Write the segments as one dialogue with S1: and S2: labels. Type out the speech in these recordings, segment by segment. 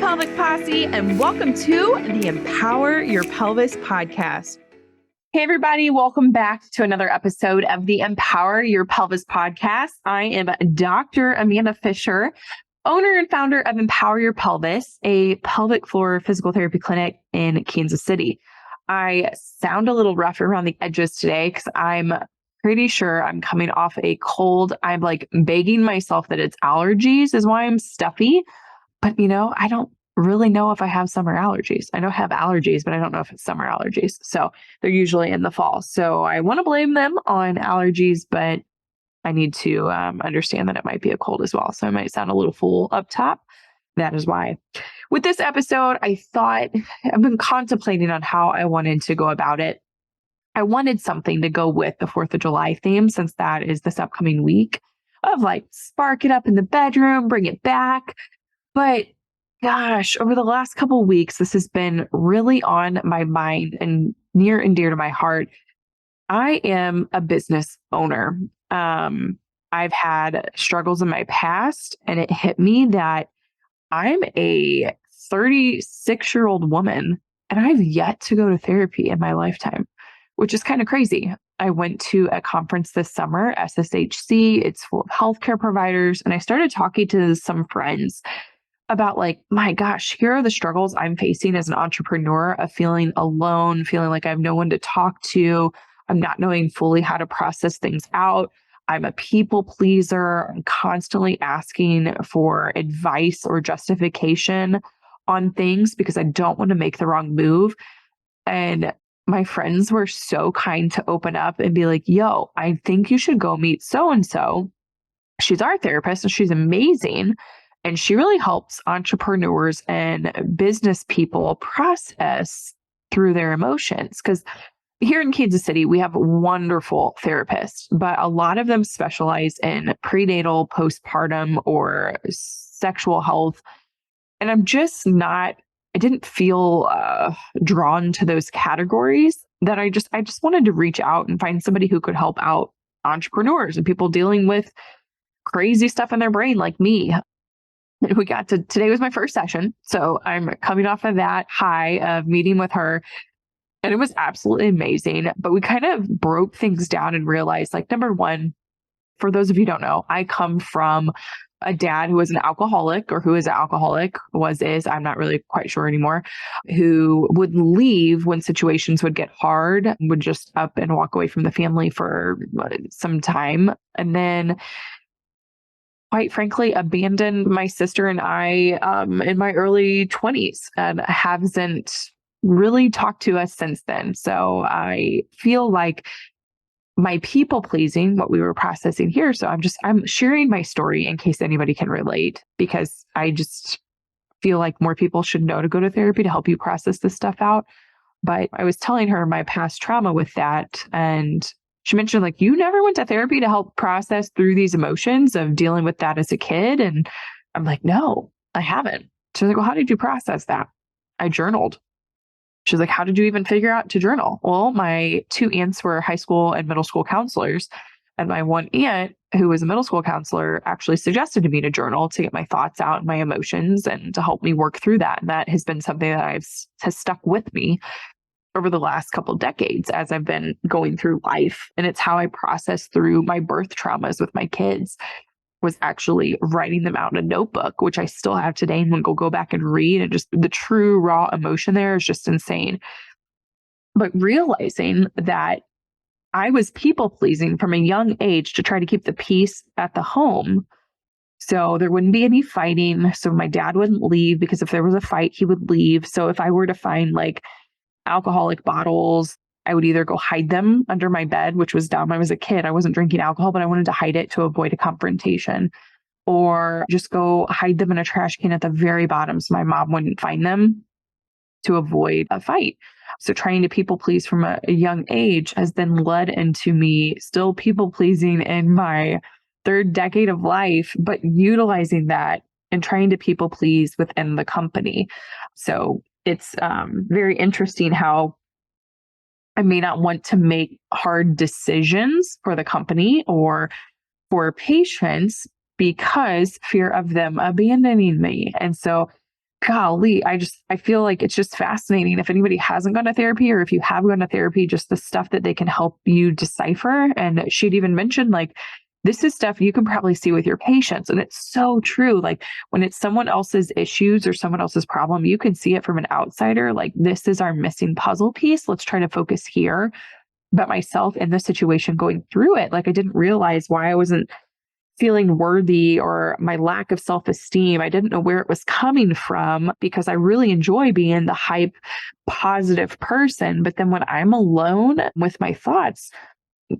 S1: pelvic posse, and welcome to the Empower Your Pelvis Podcast. Hey, everybody, welcome back to another episode of the Empower Your Pelvis Podcast. I am Dr. Amanda Fisher, owner and founder of Empower Your Pelvis, a pelvic floor physical therapy clinic in Kansas City. I sound a little rough around the edges today because I'm pretty sure I'm coming off a cold. I'm like begging myself that it's allergies is why I'm stuffy. But, I don't really know if I have summer allergies. I know I have allergies, but I don't know if it's summer allergies. So they're usually in the fall. So I want to blame them on allergies, but I need to understand that it might be a cold as well. So I might sound a little full up top. That is why. With this episode, I've been contemplating on how I wanted to go about it. I wanted something to go with the 4th of July theme, since that is this upcoming week, of like spark it up in the bedroom, bring it back. But gosh, over the last couple of weeks, this has been really on my mind and near and dear to my heart. I am a business owner. I've had struggles in my past, and it hit me that I'm a 36-year-old woman, and I've yet to go to therapy in my lifetime, which is kind of crazy. I went to a conference this summer, SSHC. It's full of healthcare providers, and I started talking to some friends about like, my gosh, here are the struggles I'm facing as an entrepreneur of feeling alone, feeling like I have no one to talk to. I'm not knowing fully how to process things out. I'm a people pleaser. I'm constantly asking for advice or justification on things because I don't want to make the wrong move. And my friends were so kind to open up and be like, yo, I think you should go meet so-and-so. She's our therapist and she's amazing. And she really helps entrepreneurs and business people process through their emotions. Because here in Kansas City, we have wonderful therapists, but a lot of them specialize in prenatal, postpartum, or sexual health. And I didn't feel drawn to those categories that I just wanted to reach out and find somebody who could help out entrepreneurs and people dealing with crazy stuff in their brain like me. Today was my first session. So I'm coming off of that high of meeting with her, and it was absolutely amazing. But we kind of broke things down and realized, like, number one, for those of you who don't know, I come from a dad who was an alcoholic, or who is an alcoholic, is, I'm not really quite sure anymore, who would leave when situations would get hard, would just up and walk away from the family for some time. And then quite frankly, abandoned my sister and I in my early 20s and hasn't really talked to us since then. So I feel like my people pleasing, what we were processing here. So I'm sharing my story in case anybody can relate, because I just feel like more people should know to go to therapy to help you process this stuff out. But I was telling her my past trauma with that, and she mentioned, like, you never went to therapy to help process through these emotions of dealing with that as a kid. And I'm like, no, I haven't. She's like, well, how did you process that? I journaled. She's like, how did you even figure out to journal? Well, my 2 aunts were high school and middle school counselors. And my one aunt, who was a middle school counselor, actually suggested to me to journal to get my thoughts out and my emotions and to help me work through that. And that has been something that has stuck with me over the last couple of decades as I've been going through life. And it's how I process through my birth traumas with my kids, was actually writing them out in a notebook, which I still have today and will go back and read. And just the true raw emotion there is just insane. But realizing that I was people pleasing from a young age to try to keep the peace at the home. So there wouldn't be any fighting. So my dad wouldn't leave, because if there was a fight, he would leave. So if I were to find like alcoholic bottles, I would either go hide them under my bed, which was dumb. I was a kid. I wasn't drinking alcohol, but I wanted to hide it to avoid a confrontation, or just go hide them in a trash can at the very bottom so my mom wouldn't find them, to avoid a fight. So trying to people please from a young age has then led into me still people pleasing in my 3rd decade of life, but utilizing that and trying to people please within the company. So it's very interesting how I may not want to make hard decisions for the company or for patients because fear of them abandoning me. And so golly, I feel like it's just fascinating. If anybody hasn't gone to therapy, or if you have gone to therapy, just the stuff that they can help you decipher. And she'd even mentioned, like, this is stuff you can probably see with your patients. And it's so true. Like, when it's someone else's issues or someone else's problem, you can see it from an outsider. Like, this is our missing puzzle piece. Let's try to focus here. But myself in this situation going through it, like, I didn't realize why I wasn't feeling worthy, or my lack of self-esteem. I didn't know where it was coming from, because I really enjoy being the hype, positive person. But then when I'm alone with my thoughts,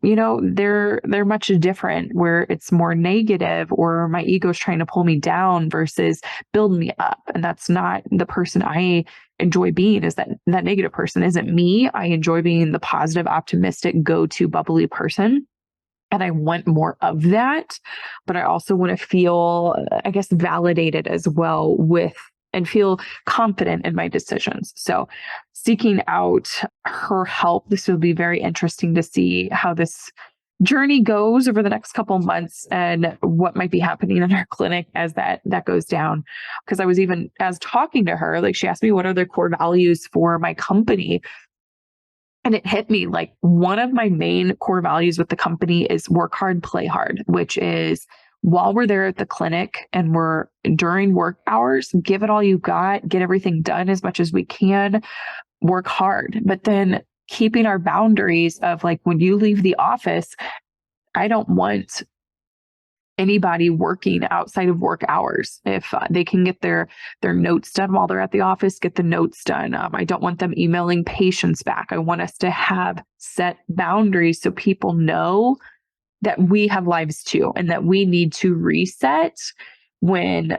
S1: they're much different, where it's more negative, or my ego's trying to pull me down versus build me up. And that's not the person I enjoy being. Is that negative person isn't me. I enjoy being the positive, optimistic, go-to bubbly person. And I want more of that, but I also want to feel, I guess, validated as well and feel confident in my decisions. So seeking out her help, this will be very interesting to see how this journey goes over the next couple of months, and what might be happening in our clinic as that goes down. Because I was even, as talking to her, like, she asked me, what are the core values for my company? And it hit me, like, one of my main core values with the company is work hard, play hard, which is, while we're there at the clinic and we're during work hours, give it all you got, get everything done as much as we can, work hard. But then keeping our boundaries of, like, when you leave the office, I don't want anybody working outside of work hours. If they can get their notes done while they're at the office, get the notes done. I don't want them emailing patients back. I want us to have set boundaries so people know that we have lives too, and that we need to reset when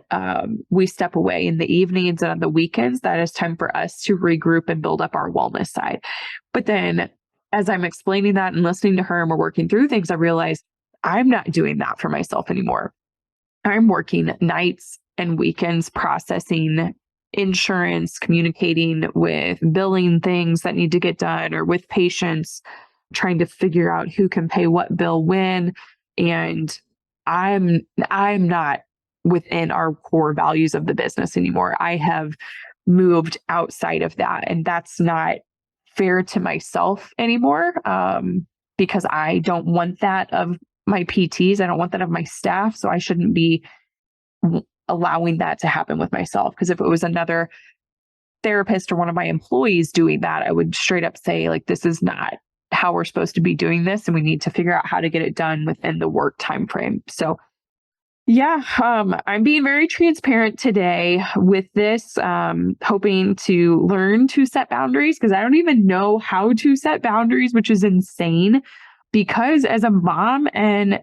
S1: we step away in the evenings and on the weekends. That is time for us to regroup and build up our wellness side. But then, as I'm explaining that and listening to her and we're working through things, I realized I'm not doing that for myself anymore. I'm working nights and weekends, processing insurance, communicating with billing things that need to get done, or with patients, trying to figure out who can pay what bill when. And I'm not within our core values of the business anymore. I have moved outside of that, and that's not fair to myself anymore, because I don't want that of my PTs. I don't want that of my staff. So I shouldn't be allowing that to happen with myself. Because if it was another therapist or one of my employees doing that, I would straight up say, like, this is not how we're supposed to be doing this, and we need to figure out how to get it done within the work time frame. So yeah, I'm being very transparent today with this, hoping to learn to set boundaries, because I don't even know how to set boundaries, which is insane. Because as a mom and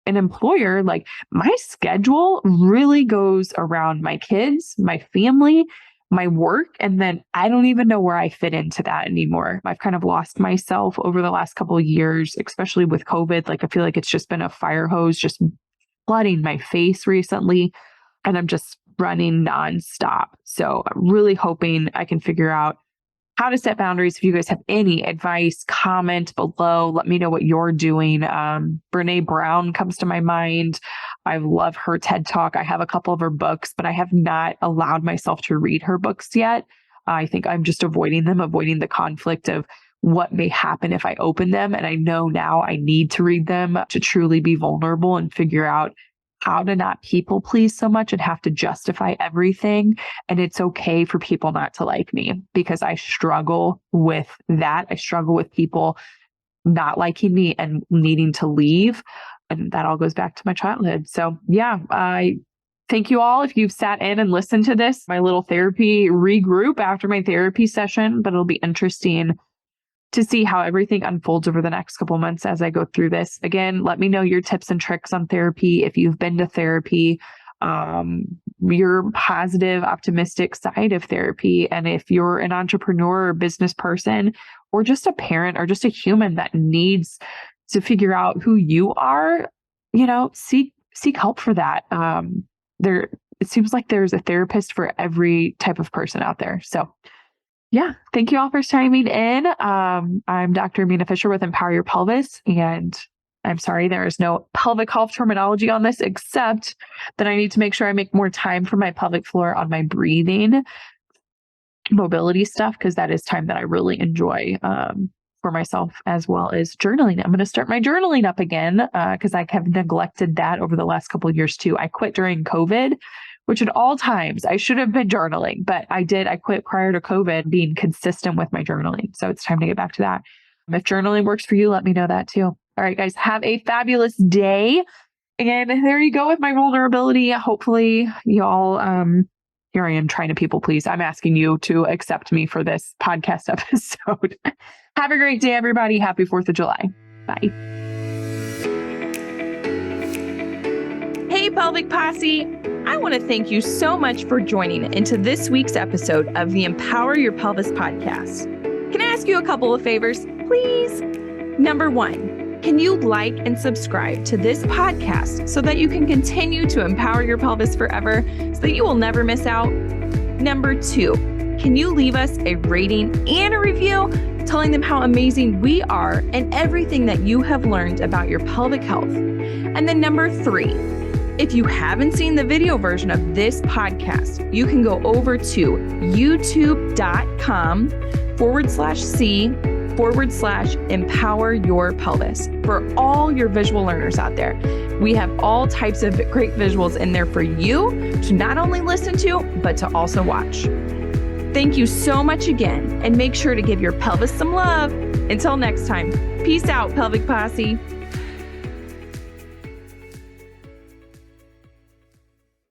S1: an employer, like, my schedule really goes around my kids, my family, my work, and then I don't even know where I fit into that anymore. I've kind of lost myself over the last couple of years, especially with COVID. Like, I feel like it's just been a fire hose just flooding my face recently, and I'm just running nonstop. So I'm really hoping I can figure out how to set boundaries. If you guys have any advice, comment below. Let me know what you're doing. Brene Brown comes to my mind. I love her TED Talk. I have a couple of her books, but I have not allowed myself to read her books yet. I think I'm just avoiding the conflict of what may happen if I open them. And I know now I need to read them to truly be vulnerable and figure out how to not people please so much and have to justify everything. And it's okay for people not to like me, because I struggle with that. I struggle with people not liking me and needing to leave. And that all goes back to my childhood. So yeah, I thank you all if you've sat in and listened to this, my little therapy regroup after my therapy session. But it'll be interesting to see how everything unfolds over the next couple months as I go through this. Again, let me know your tips and tricks on therapy. If you've been to therapy, your positive, optimistic side of therapy. And if you're an entrepreneur or business person, or just a parent, or just a human that needs to figure out who you are, seek help for that. It seems like there's a therapist for every type of person out there. So yeah, thank you all for chiming in. I'm Dr. Amina Fisher with Empower Your Pelvis, and I'm sorry, there is no pelvic health terminology on this, except that I need to make sure I make more time for my pelvic floor on my breathing mobility stuff, because that is time that I really enjoy for myself, as well as journaling. I'm going to start my journaling up again because I have neglected that over the last couple of years too. I quit during COVID, which at all times I should have been journaling, but I quit prior to COVID, being consistent with my journaling. So it's time to get back to that. If journaling works for you, let me know that too. All right, guys, have a fabulous day. And there you go with my vulnerability. Hopefully y'all, here I am trying to people please. I'm asking you to accept me for this podcast episode. Have a great day, everybody. Happy 4th of July. Bye. Hey, Pelvic Posse. I want to thank you so much for joining into this week's episode of the Empower Your Pelvis Podcast. Can I ask you a couple of favors, please? Number 1, can you like and subscribe to this podcast so that you can continue to empower your pelvis forever so that you will never miss out? Number 2, can you leave us a rating and a review telling them how amazing we are and everything that you have learned about your pelvic health? And then number 3, if you haven't seen the video version of this podcast, you can go over to youtube.com/C/Empower Your Pelvis for all your visual learners out there. We have all types of great visuals in there for you to not only listen to, but to also watch. Thank you so much again, and make sure to give your pelvis some love. Until next time, peace out, Pelvic Posse.